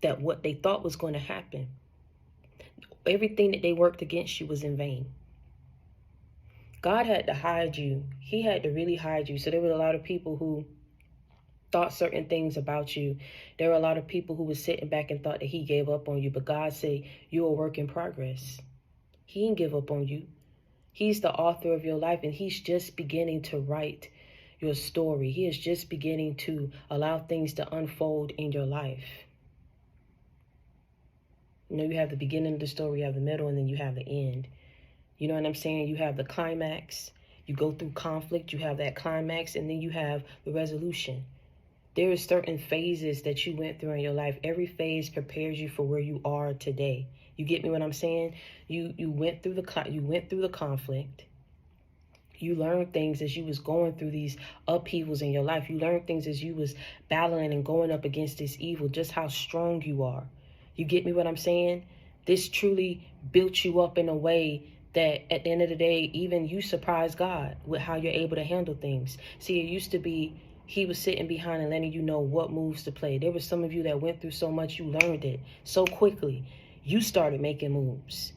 that what they thought was going to happen, everything that they worked against you was in vain. God had to hide you. He had to really hide you. So there were a lot of people who thought certain things about you. There were a lot of people who were sitting back and thought that he gave up on you. But God said, you're a work in progress. He didn't give up on you. He's the author of your life, and he's just beginning to write your story. He is just beginning to allow things to unfold in your life. You know, you have the beginning of the story, you have the middle, and then you have the end. You know what I'm saying? You have the climax. You go through conflict, you have that climax, and then you have the resolution. There are certain phases that you went through in your life. Every phase prepares you for where you are today. You get me what I'm saying? You went through the conflict. You learned things as you was going through these upheavals in your life. You learned things as you was battling and going up against this evil, just how strong you are. You get me what I'm saying? This truly built you up in a way that at the end of the day, even you surprise God with how you're able to handle things. See, it used to be he was sitting behind and letting you know what moves to play. There were some of you that went through so much, you learned it so quickly. You started making moves.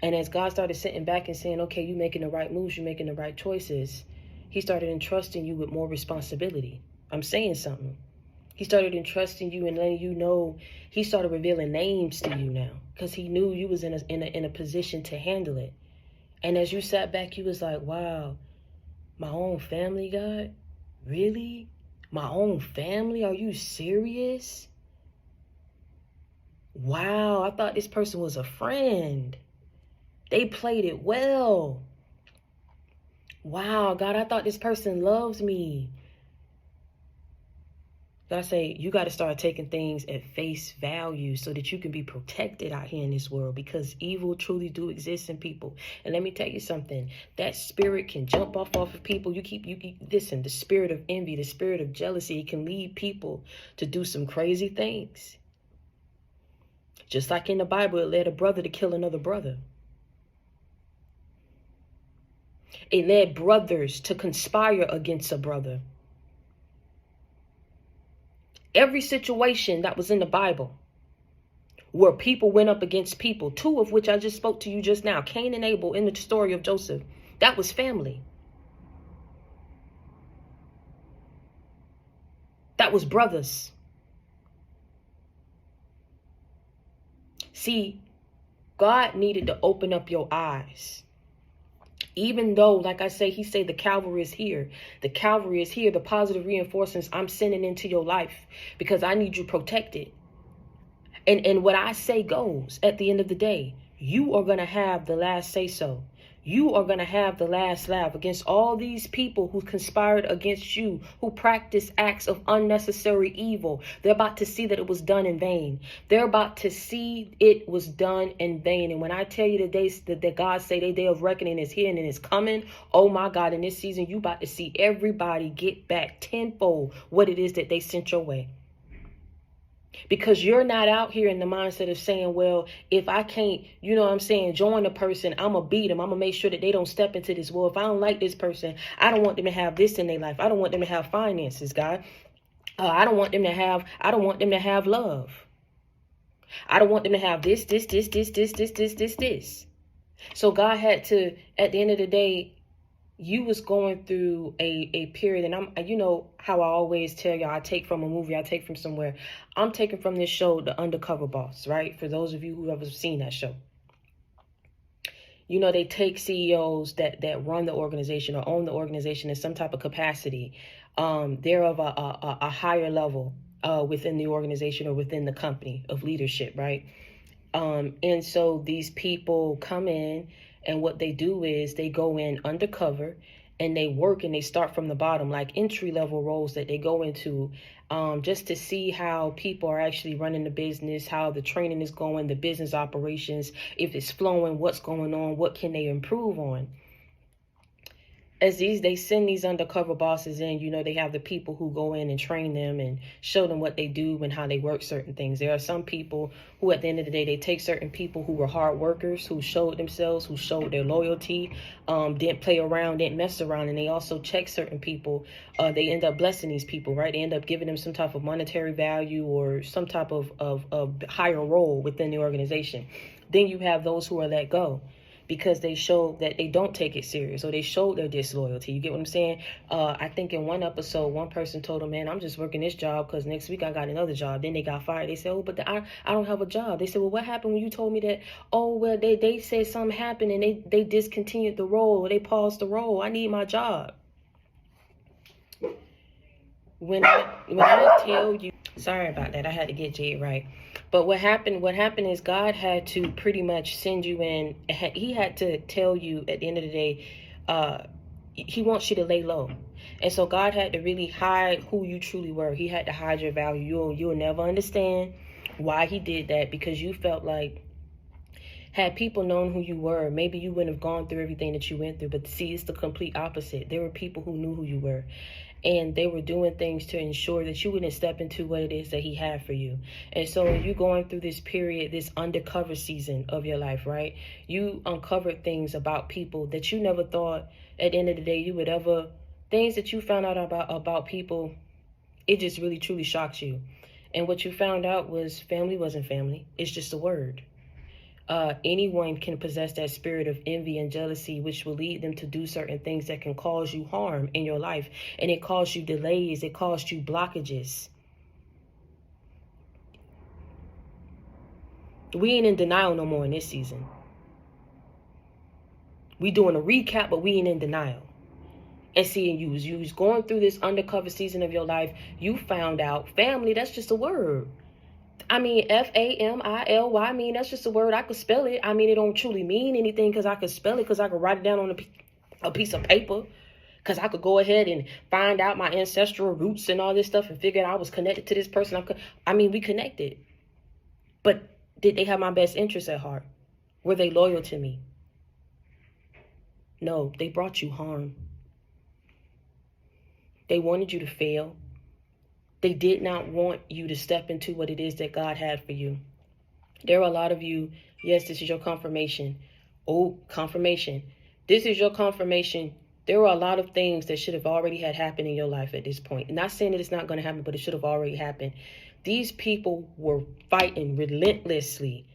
And as God started sitting back and saying, okay, you're making the right moves, you're making the right choices, he started entrusting you with more responsibility. I'm saying something. He started entrusting you and letting you know. He started revealing names to you now because he knew you was in a position to handle it. And as you sat back, you was like, wow, my own family, God? Really? My own family? Are you serious? Wow, I thought this person was a friend. They played it well. Wow, God, I thought this person loves me. God say, you got to start taking things at face value so that you can be protected out here in this world, because evil truly do exist in people. And let me tell you something, that spirit can jump off of people. Listen, the spirit of envy, the spirit of jealousy, it can lead people to do some crazy things. Just like in the Bible, it led a brother to kill another brother. It led brothers to conspire against a brother. Every situation that was in the Bible where people went up against people, two of which I just spoke to you just now, Cain and Abel in the story of Joseph, that was family. That was brothers. See, God needed to open up your eyes. Even though, like I say, he said the Calvary is here. The Calvary is here. The positive reinforcements I'm sending into your life because I need you protected. And what I say goes at the end of the day. You are going to have the last say so. You are going to have the last laugh against all these people who conspired against you, who practice acts of unnecessary evil. They're about to see that it was done in vain. They're about to see it was done in vain. And when I tell you that God say the day of reckoning is here and it is coming, oh my God, in this season, you about to see everybody get back tenfold what it is that they sent your way. Because you're not out here in the mindset of saying, well, if I can't, you know what I'm saying, join a person, I'm going to beat them. I'm going to make sure that they don't step into this. Well, if I don't like this person, I don't want them to have this in their life. I don't want them to have finances, God. I don't want them to have love. I don't want them to have this. So God had to, at the end of the day, you was going through a period, and you know how I always tell y'all, I take from a movie, I take from somewhere. I'm taking from this show, The Undercover Boss, right? For those of you who have seen that show. You know, they take CEOs that run the organization or own the organization in some type of capacity. They're of a higher level within the organization or within the company of leadership, right? And so these people come in, and what they do is they go in undercover and they work and they start from the bottom, like entry level roles that they go into just to see how people are actually running the business, how the training is going, the business operations, if it's flowing, what's going on, what can they improve on. as they send these undercover bosses in, you know, they have the people who go in and train them and show them what they do and how they work certain things. There are some people who, at the end of the day, they take certain people who were hard workers, who showed themselves, who showed their loyalty, didn't play around, didn't mess around, and they also check certain people. They end up blessing these people, right? They end up giving them some type of monetary value or some type of higher role within the organization. Then you have those who are let go, because they showed that they don't take it serious, or they showed their disloyalty. You get what I'm saying? I think in one episode, one person told them, man, I'm just working this job because next week I got another job. Then they got fired. They said, oh, but I don't have a job. They said, well, what happened when you told me that? Oh, well, they said something happened and they discontinued the role, or they paused the role. I need my job. When I tell you, sorry about that, I had to get Jade right. But what happened is God had to pretty much send you in. He had to tell you at the end of the day, he wants you to lay low. And so God had to really hide who you truly were. He had to hide your value. You'll never understand why he did that, because you felt like, had people known who you were, maybe you wouldn't have gone through everything that you went through. But see, it's the complete opposite. There were people who knew who you were, and they were doing things to ensure that you wouldn't step into what it is that he had for you. And so you going through this period, this undercover season of your life, right? You uncovered things about people that you never thought at the end of the day you would ever, things that you found out about people. It just really truly shocks you. And what you found out was family wasn't family. It's just a word. Anyone can possess that spirit of envy and jealousy, which will lead them to do certain things that can cause you harm in your life. And it caused you delays. It caused you blockages. We ain't in denial no more in this season. We doing a recap, but we ain't in denial. And seeing you was going through this undercover season of your life, you found out family, that's just a word. I mean, family. I mean, that's just a word. I could spell it. I mean, it don't truly mean anything because I could spell it, because I could write it down on a piece of paper, because I could go ahead and find out my ancestral roots and all this stuff and figure out I was connected to this person. I mean, we connected. But did they have my best interests at heart? Were they loyal to me? No, they brought you harm. They wanted you to fail. They did not want you to step into what it is that God had for you. There are a lot of you, yes, this is your confirmation. Oh, confirmation. This is your confirmation. There are a lot of things that should have already had happened in your life at this point. Not saying that it's not going to happen, but it should have already happened. These people were fighting relentlessly,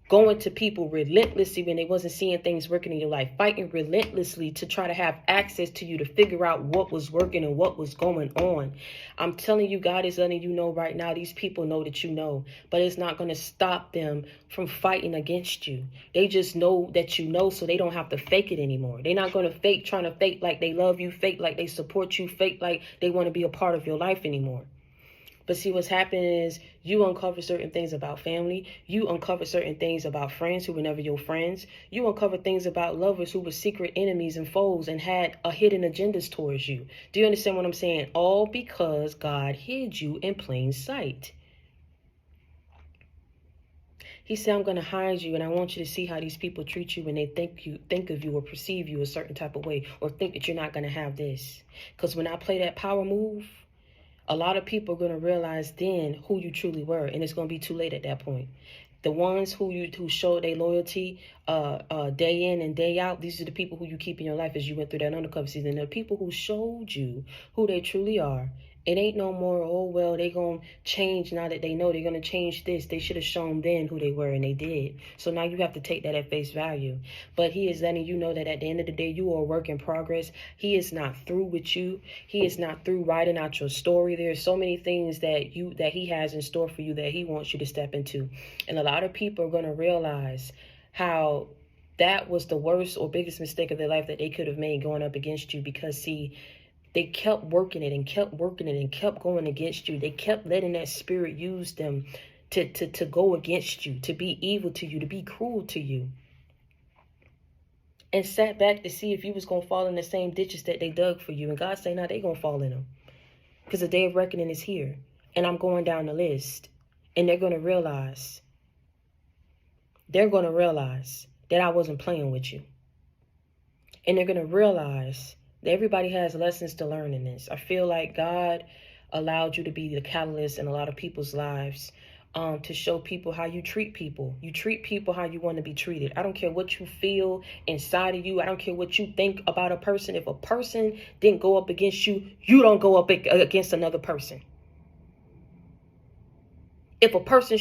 going to people relentlessly when they wasn't seeing things working in your life, fighting relentlessly to try to have access to you, to figure out what was working and what was going on. I'm telling you, God is letting you know right now, these people know that you know, but it's not going to stop them from fighting against you. They just know that you know, so they don't have to fake it anymore. They're not going to trying to fake like they love you, fake like they support you, fake like they want to be a part of your life anymore. But see, what's happening is you uncover certain things about family. You uncover certain things about friends who were never your friends. You uncover things about lovers who were secret enemies and foes and had hidden agendas towards you. Do you understand what I'm saying? All because God hid you in plain sight. He said, I'm going to hide you, and I want you to see how these people treat you when they think of you or perceive you a certain type of way, or think that you're not going to have this. Because when I play that power move, a lot of people are going to realize then who you truly were, and it's going to be too late at that point. The ones who showed their loyalty day in and day out, these are the people who you keep in your life as you went through that undercover season. The people who showed you who they truly are. It ain't no more, oh, well, they going to change now that they know they're going to change this. They should have shown then who they were, and they did. So now you have to take that at face value. But he is letting you know that at the end of the day, you are a work in progress. He is not through with you. He is not through writing out your story. There's so many things that he has in store for you that he wants you to step into. And a lot of people are going to realize how that was the worst or biggest mistake of their life that they could have made going up against you, because, see, they kept working it and kept working it and kept going against you. They kept letting that spirit use them to go against you, to be evil to you, to be cruel to you. And sat back to see if you was going to fall in the same ditches that they dug for you. And God say, no, they going to fall in them. Because the day of reckoning is here. And I'm going down the list. And they're going to realize that I wasn't playing with you. And they're going to realize Everybody has lessons to learn in this. I feel like God allowed you to be the catalyst in a lot of people's lives, to show people how you treat people. You treat people how you want to be treated. I don't care what you feel inside of you. I don't care what you think about a person. If a person didn't go up against you, you don't go up against another person. If a person